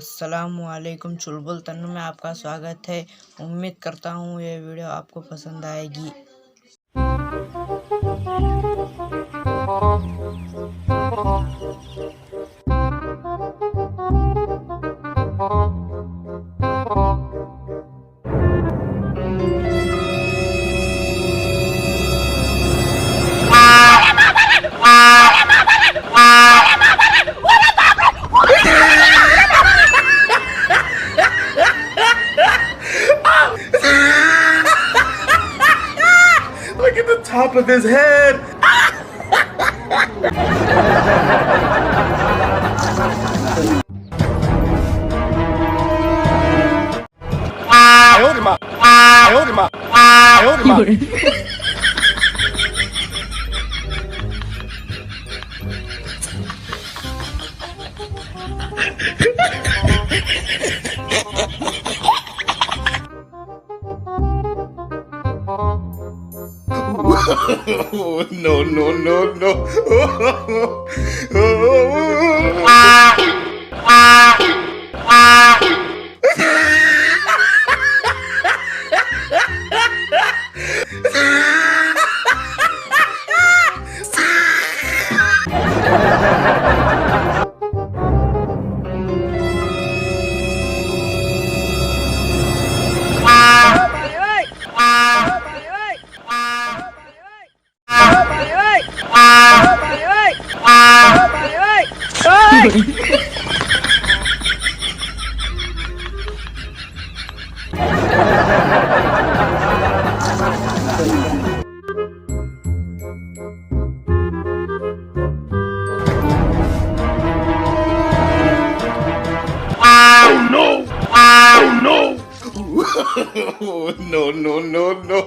अस्सलामुअलैकुम चुलबुलतन्नु में आपका स्वागत है। उम्मीद करता हूँ ये वीडियो आपको पसंद आएगी। Look at the top of his head. I hold him up. I hold him up. I hold him up. No, no, no, no. Oh no! Oh no! No, no, no,